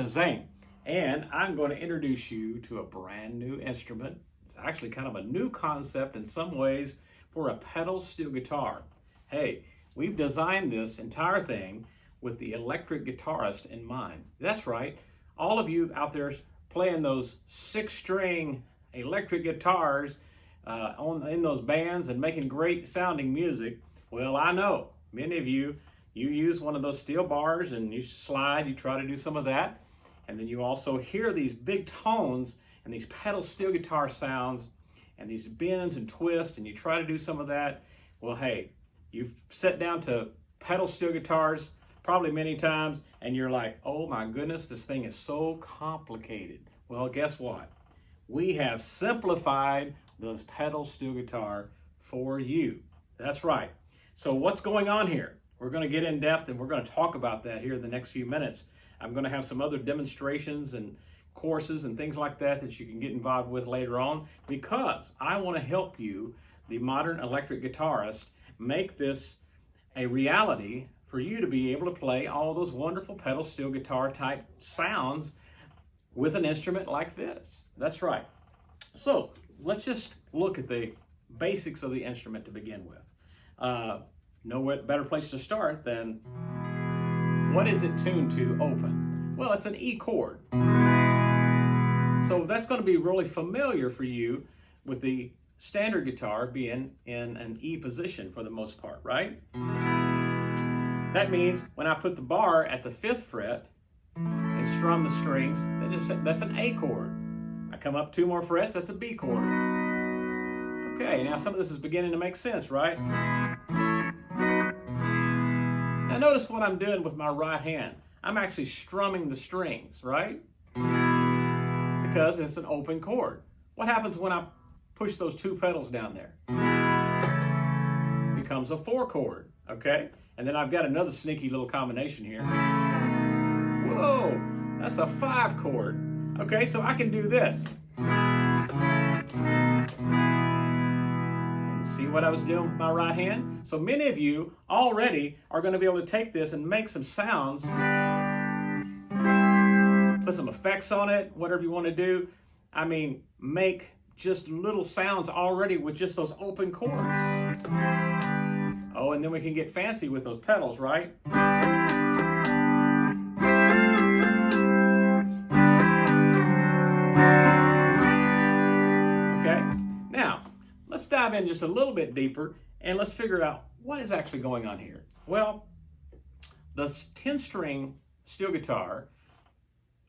Zane, and I'm going to introduce you to a brand new instrument. It's actually kind of a new concept in some ways for a pedal steel guitar. Hey, we've designed this entire thing with the electric guitarist in mind. That's right, all of you out there playing those 6-string electric guitars in those bands and making great sounding music. Well, I know many of you use one of those steel bars and you slide, you try to do some of that, and then you also hear these big tones and these pedal steel guitar sounds and these bends and twists, and you try to do some of that. Well, hey, you've sat down to pedal steel guitars probably many times and you're like, oh my goodness, this thing is so complicated. Well, guess what? We have simplified the pedal steel guitar for you. That's right. So what's going on here? We're going to get in depth and we're going to talk about that here in the next few minutes. I'm going to have some other demonstrations and courses and things like that that you can get involved with later on, because I want to help you, the modern electric guitarist, make this a reality for you to be able to play all those wonderful pedal steel guitar type sounds with an instrument like this. That's right. So let's just look at the basics of the instrument to begin with. No better place to start than, what is it tuned to open? Well, it's an E chord. So that's going to be really familiar for you with the standard guitar being in an E position for the most part, right? That means when I put the bar at the 5th fret and strum the strings, that's an A chord. I come up 2 more frets, that's a B chord. Okay, now some of this is beginning to make sense, right? Now notice what I'm doing with my right hand. I'm actually strumming the strings, right? Because it's an open chord. What happens when I push those 2 pedals down there? It becomes a 4 chord, okay? And then I've got another sneaky little combination here. Whoa, that's a 5 chord. Okay, so I can do this. And see what I was doing with my right hand? So many of you already are going to be able to take this and make some sounds, put some effects on it, whatever you want to do. I mean, make just little sounds already with just those open chords. Oh, and then we can get fancy with those pedals, right? Okay, now let's dive in just a little bit deeper and let's figure out what is actually going on here. Well, the 10-string steel guitar,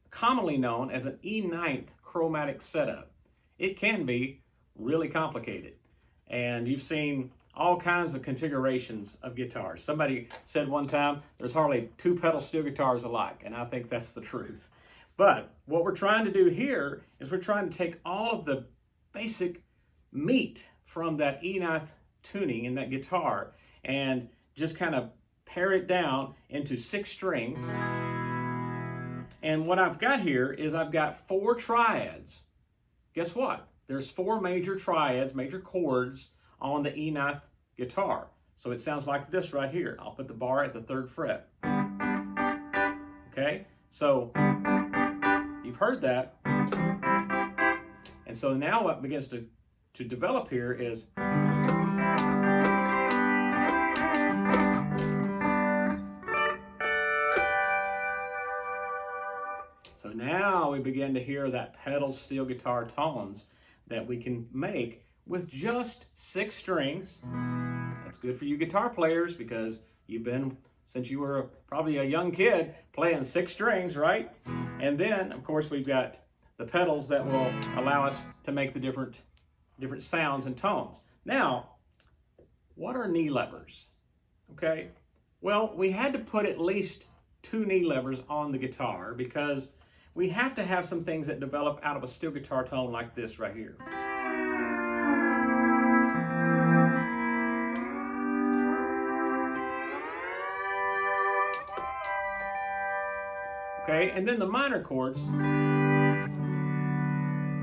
commonly known as an E9 chromatic setup, it can be really complicated. And you've seen all kinds of configurations of guitars. Somebody said one time, there's hardly 2 pedal steel guitars alike, and I think that's the truth. But what we're trying to do here is we're trying to take all of the basic meat from that E9 tuning in that guitar and just kind of pare it down into 6 strings. And what I've got here is I've got 4 triads. Guess what? There's 4 major triads, major chords on the E9 guitar. So it sounds like this right here. I'll put the bar at the 3rd fret. Okay? So you've heard that. And so now what begins to develop here is, so now we begin to hear that pedal steel guitar tones that we can make with just 6 strings. That's good for you guitar players because you've been, since you were probably a young kid, playing 6 strings, right? And then, of course, we've got the pedals that will allow us to make the different sounds and tones. Now, what are knee levers? Okay, well, we had to put at least 2 knee levers on the guitar because we have to have some things that develop out of a steel guitar tone like this right here. Okay, and then the minor chords,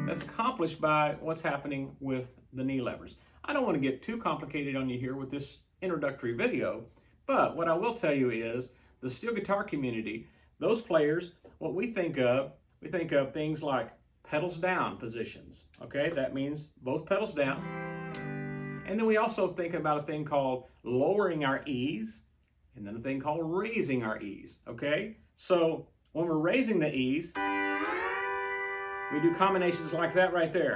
that's accomplished by what's happening with the knee levers. I don't want to get too complicated on you here with this introductory video, but what I will tell you is the steel guitar community, those players what we think of things like pedals down positions. Okay, that means both pedals down. And then we also think about a thing called lowering our E's, and then a thing called raising our E's. Okay, so when we're raising the E's, we do combinations like that right there.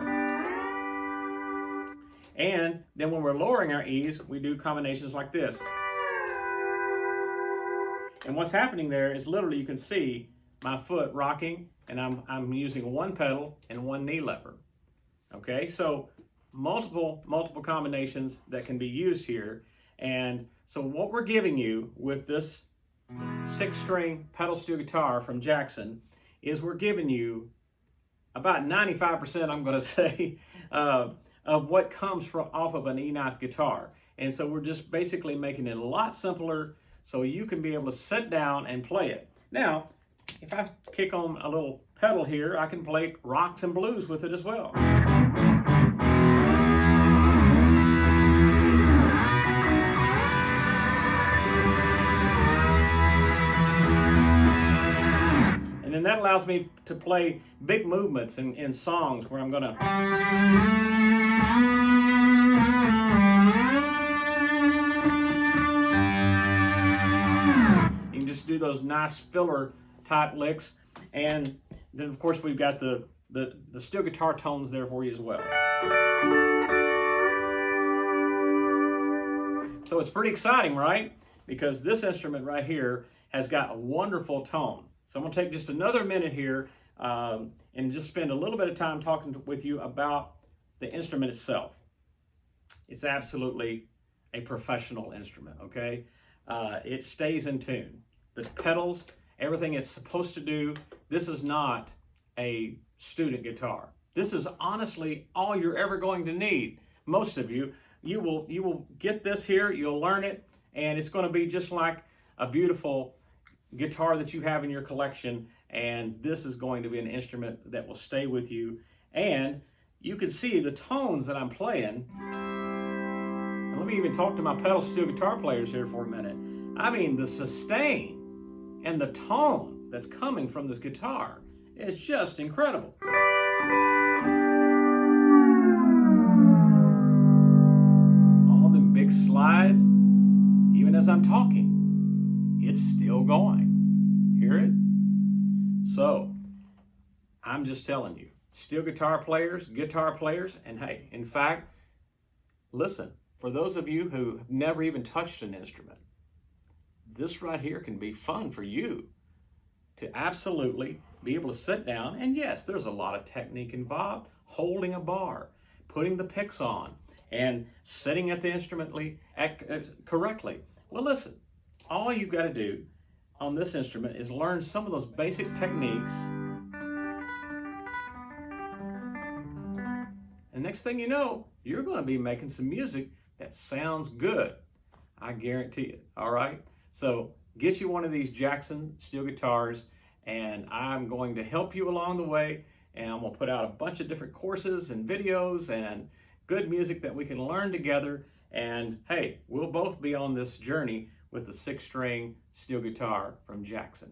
And then when we're lowering our E's, we do combinations like this. And what's happening there is literally you can see my foot rocking, and I'm using one pedal and one knee lever. Okay, so multiple combinations that can be used here. And so what we're giving you with this 6-string pedal steel guitar from Jackson is we're giving you about 95%, I'm going to say, of what comes off of an E9 guitar. And so we're just basically making it a lot simpler so you can be able to sit down and play it. Now, if I kick on a little pedal here, I can play rocks and blues with it as well. And then that allows me to play big movements in songs where I'm gonna just do those nice filler type licks, and then of course we've got the steel guitar tones there for you as well. So it's pretty exciting, right? Because this instrument right here has got a wonderful tone. So I'm going to take just another minute here and just spend a little bit of time talking with you about the instrument itself. It's absolutely a professional instrument, okay? It stays in tune. The pedals, everything it's supposed to do. This is not a student guitar. This is honestly all you're ever going to need. Most of you will get this here, you'll learn it, and it's going to be just like a beautiful guitar that you have in your collection, and this is going to be an instrument that will stay with you. And you can see the tones that I'm playing. And let me even talk to my pedal steel guitar players here for a minute. I mean, the sustain and the tone that's coming from this guitar is just incredible. All the big slides, even as I'm talking, it's still going. Hear it? So, I'm just telling you, steel guitar players, and hey, in fact, listen, for those of you who have never even touched an instrument, this right here can be fun for you to absolutely be able to sit down. And yes, there's a lot of technique involved, holding a bar, putting the picks on, and sitting at the instrument correctly. Well, listen, all you've got to do on this instrument is learn some of those basic techniques. And next thing you know, you're going to be making some music that sounds good. I guarantee it, all right? So get you one of these Jackson steel guitars, and I'm going to help you along the way, and I'm going to put out a bunch of different courses and videos and good music that we can learn together. And hey, we'll both be on this journey with the 6-string steel guitar from Jackson.